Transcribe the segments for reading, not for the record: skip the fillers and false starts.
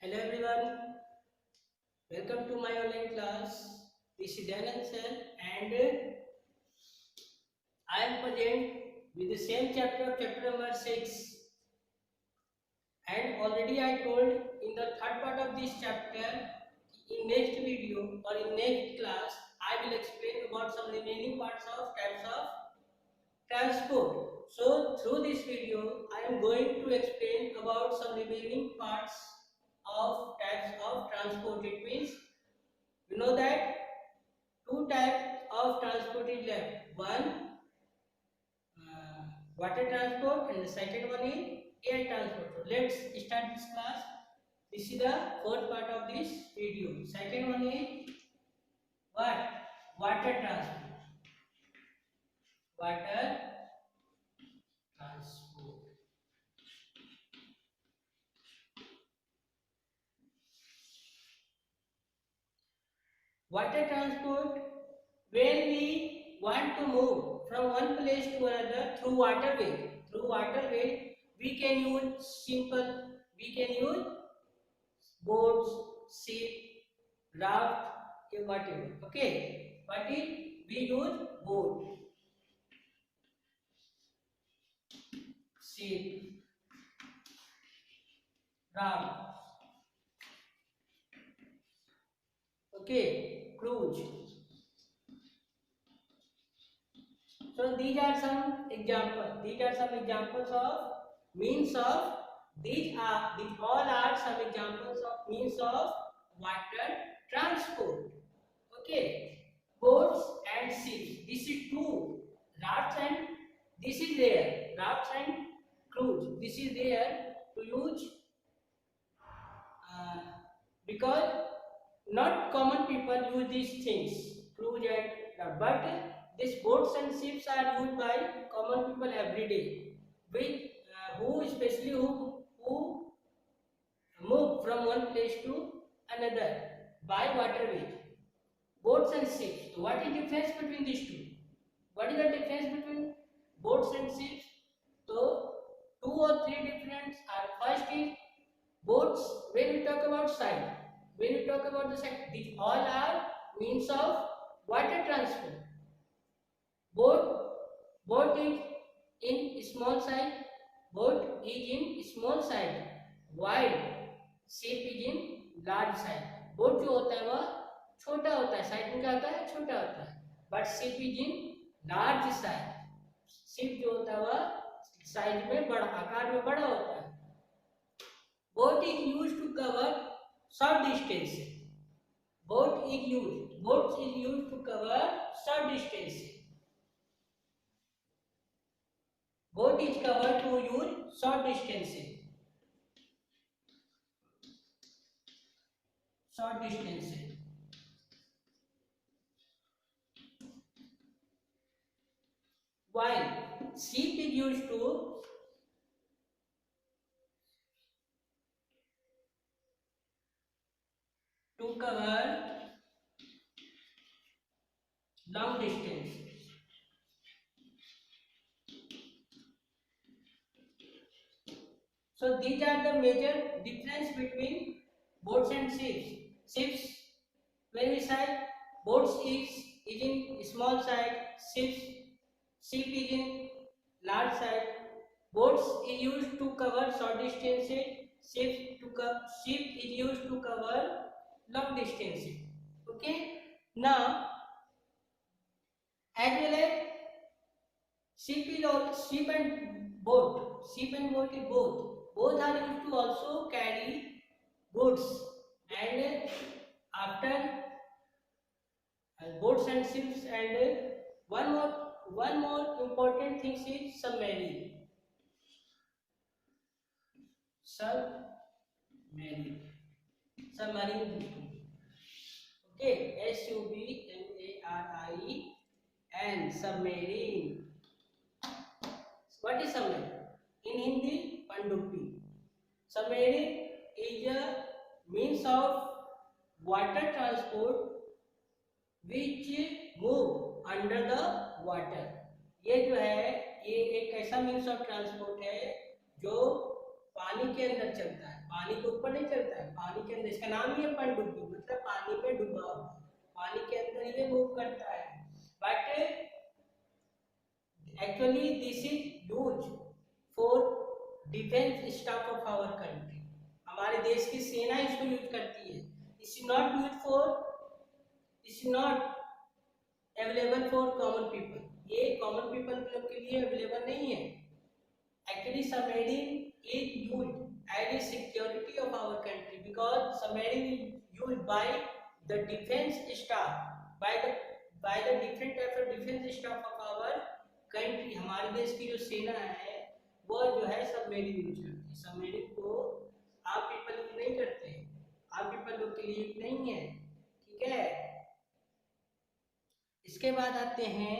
Hello everyone, welcome to my online class. This is Dhananjay sir and I am present with the same chapter number 6. And already I told in the third part of this chapter, in next video or in next class, I will explain about some remaining parts of types of transport. So through this video, I am going to explain about some remaining parts of types of transport. It means you know that two types of transport is left. One water transport and the second one is air transport. So let's start this class. This is the fourth part of this video. Second one is what? Water transport. Water transport. Water transport, when we want to move from one place to another through waterway. Through waterway, we can use boats, ship, raft, whatever. Okay, but we use boat, ship, raft. Okay, cruise. So these are some examples. These are some examples of means of these all are some examples of means of water transport. Okay, boats and ships. This is two. Rafts and this is there. Rafts and cruise. This is there to use uh, because not common people use these things. Cruise and but these boats and ships are used by common people every day. With who especially who move from one place to another by waterway. Boats and ships. So what is the difference between these two? What is the difference between boats and ships? So two or three differences are. First is boats. When we talk about side, when we talk about the side, these all are means of water transport. Boat, boat is in small size. Boat is in small size. While ship is in large size. Boat जो होता है वह छोटा होता है, size में क्या होता है, छोटा होता है. But ship is in large size. Ship जो होता है वह साइज में बड़ा, आकार में बड़ा होता है. Boat is use to cover short distance. Boat is use to cover short distance. Boat is cover to use short distances. Short distances. While ship is used to cover long distance. So these are the major difference between boats and ships. Ships, when we say boats is in small size, ship is in large size. Boats is used to cover short distances. Ship is used to cover long distances. Okay. Now, as well as ship and boat. Ship and boat is both. Both are used to also carry goods. And after boats and ships, and one more important thing is submarine. Submarine. Okay, submarine. Submarine. What is submarine? In Hindi, Pandupi. Submarine is a means of water transport which move under the water. ये जो है, ये एक ऐसा means of transport है जो पानी के अंदर चलता है. पानी के ऊपर नहीं चलता है, पानी के अंदर, इसका नाम ही है पनडुब्बी, मतलब पानी में डूबा हुआ, पानी के अंदर ये मूव करता है। But actually this is use for defence staff of our country, हमारे देश की सेना इसको यूज करती है। It's not use for, it's not available for common people, ये कॉमन पीपल के लिए अवेलेबल नहीं है। Actually submarine is used as a security of our country because submarine is used by the defence staff, by the different type of defence staff of our country, हमारे देश की जो सेना है वो जो है सबमरीन यूज करती है। सबमरीन को आम पीपल यूज नहीं करते, आम पीपल लोग के लिए नहीं है, ठीक है। इसके बाद आते हैं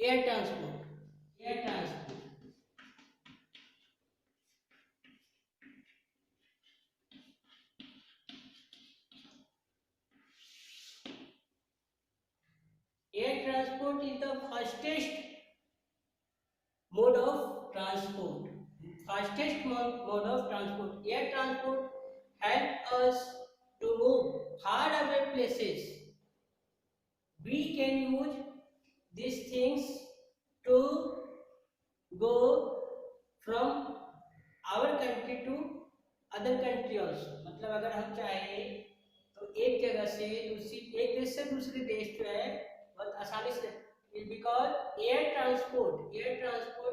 air transport. Air transport air transport is the fastest mode of transport, fastest mode of transport. Air transport help us to move far away places. We can use these things to go from our country to other country also, मतलब अगर हम चाहे तो एक जगह से दूसरी, एक देश से दूसरे देश जो है बहुत आसानी से, because air transport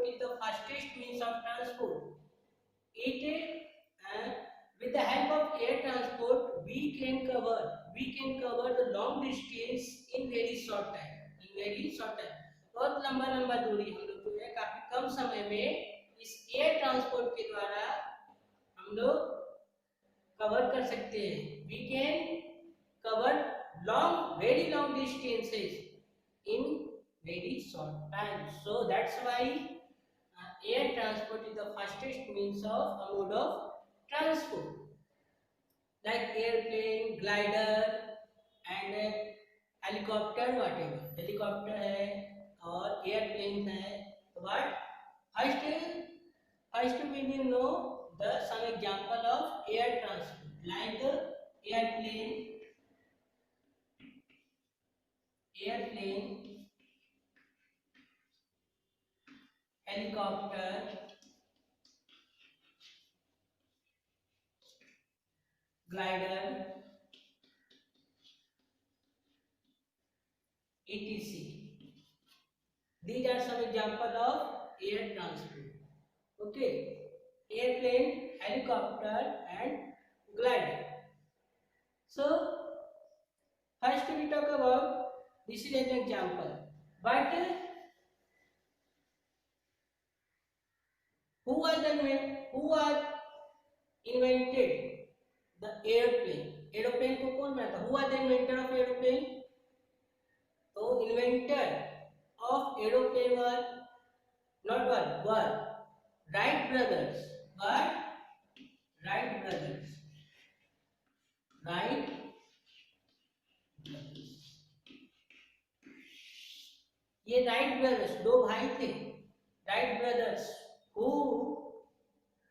is the fastest means of transport. It with the help of air transport we can cover the long distance in very short time, बहुत लंबा लंबा दूरी हम लोग जो है काफी कम समय में इस एयर ट्रांसपोर्ट के द्वारा हम लोग कवर कर सकते हैं। we can cover very long distances in very short time, so that's why air transport is the fastest means of a mode of transport, like airplane, glider and helicopter, whatever, helicopter है और airplane है। but first we will know the some example of air transport, like airplane, helicopter, glider, etc. These are some example of air transport. Okay, airplane, helicopter and glider. So first we talk about, this is an example, but who was invented the airplane? Aeroplane को कौन बनाया था? Who was the inventor of aeroplane? तो inventor of aeroplane was not one, were Wright brothers. Wright brothers. ये Wright brothers दो भाई थे, Wright brothers who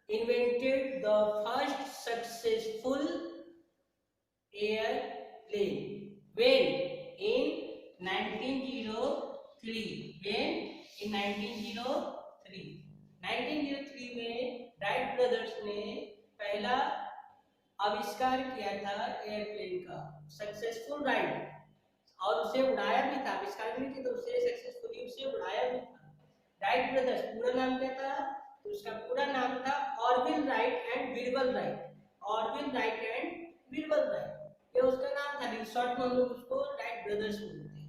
invented the first successful airplane when in 1903, when in 1903 में Wright brothers ने पहला आविष्कार किया था एयरप्लेन का, सक्सेसफुल राइड, और उसे उड़ाया भी था, आविष्कार भी किया तो उसे सक्सेसफुली उसे उड़ाया भी था। राइट ब्रदर्स पूरा नाम क्या था? तो उसका पूरा नाम था Orville Wright and Wilbur Wright, Orville Wright and Wilbur Wright, ये उसका नाम था, शॉर्ट में हम लोग उसको राइट ब्रदर्स बोलते हैं।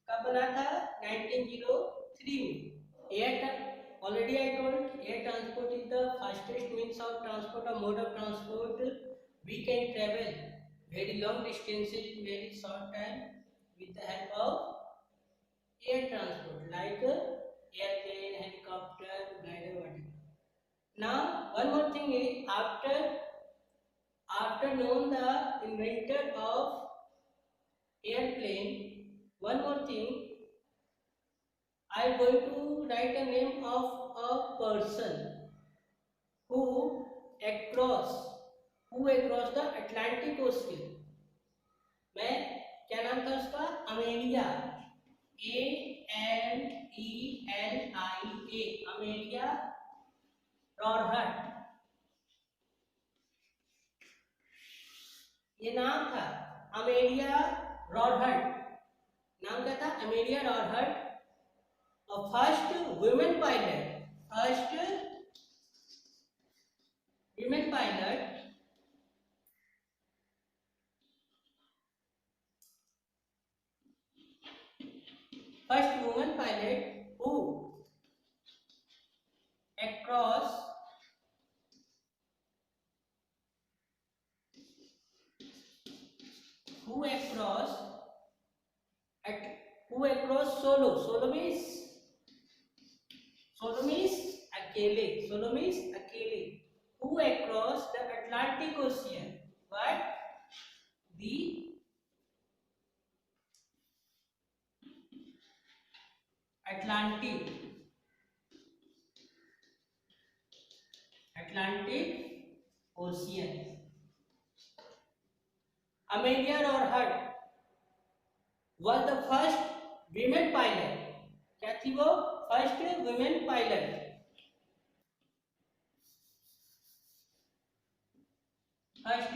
कब बना था? 1903 में। Air, already I told, air transport is the fastest means of transport or mode of transport. We can travel very long distances in very short time with the help of air transport, like airplane, helicopter, glider, whatever. Now one more thing is, after known the inventor of airplane, one more thing, I am going to write a name of a person who across who across the Atlantic Ocean. मैं क्या नाम था उसका? Amelia, AMELIA, Amelia रॉरहट, ये नाम था Amelia रॉरहट। नाम क्या था? अमेलिया रॉरहट। और first women pilot, first women pilot who across solo means अकेले, who across the Atlantic Ocean, what the Atlantic Ocean. Amelia Earhart was the first women pilot. क्या थी वो? First women pilot. First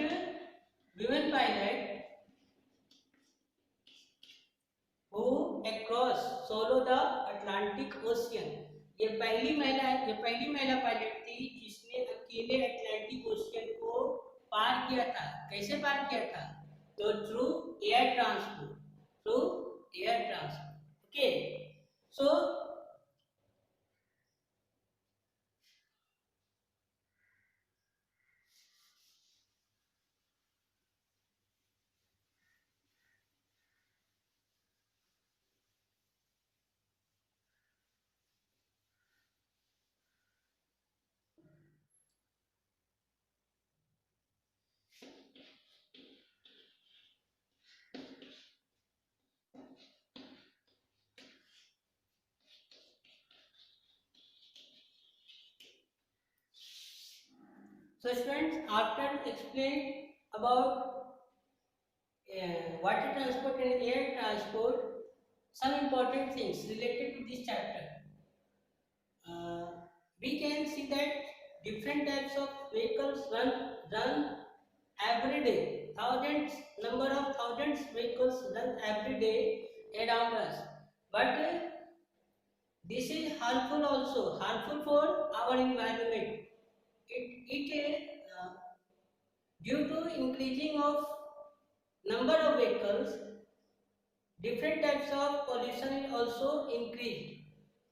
women pilot who across solo the Atlantic Ocean. ये पहली महिला pilot थी जिसने अकेले अटलांटिक ओशियन को पार किया था। कैसे पार किया था? तो through air transport, okay. So students, after explain about water transport and air transport, some important things related to this chapter. We can see that different types of vehicles run every day. Number of thousands vehicles run every day around us. But this is harmful for our environment. Due to increasing of number of vehicles, different types of pollution is also increased.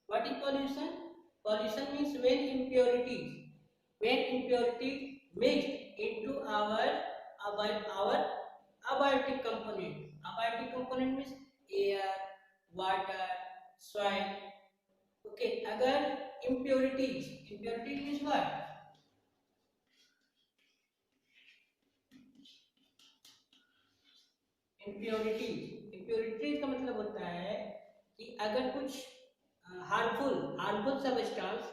What is pollution? Pollution means when impurities mixed into our abiotic component. Abiotic component means air, water, soil. Okay, अगर impurities means what? Impurities का मतलब होता है कि अगर कुछ harmful substance,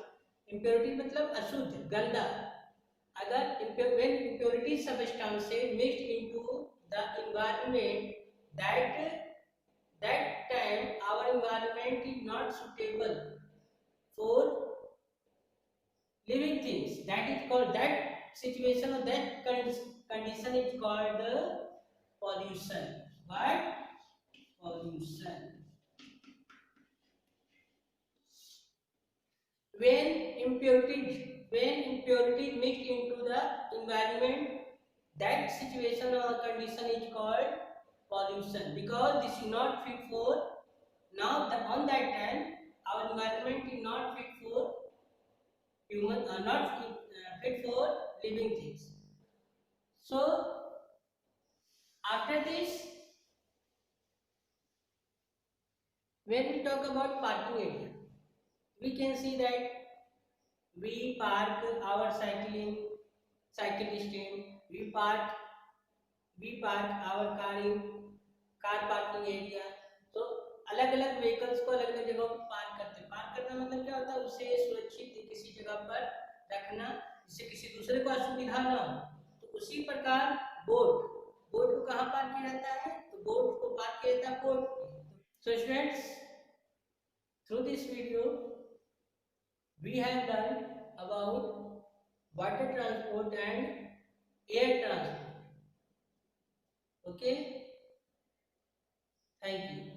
impurity मतलब अशुद्ध, गंदा, अगर when impurity substances mixed into the environment, that time our environment is not suitable for living things. That situation or that condition is called the pollution. What? Pollution. When impurities mixed into the environment, that situation or condition is called pollution, because this is not fit for on that time our environment is not fit for human, not fit for living things. So after this, when we talk about parking area, we can see that we park our cycle stand, we park our car in car parking area. तो अलग अलग vehicles को अलग अलग जगहों पर park करते हैं। पार्क करना मतलब क्या होता है? उसे सुरक्षित किसी जगह पर रखना जिससे किसी दूसरे को असुविधा ना हो। तो उसी प्रकार बोट बोट को कहाँ पार किया जाता है, तो बोट को पार किया जाता है बोट पे। So students, through this video we have done about water transport and air transport. Okay, thank you.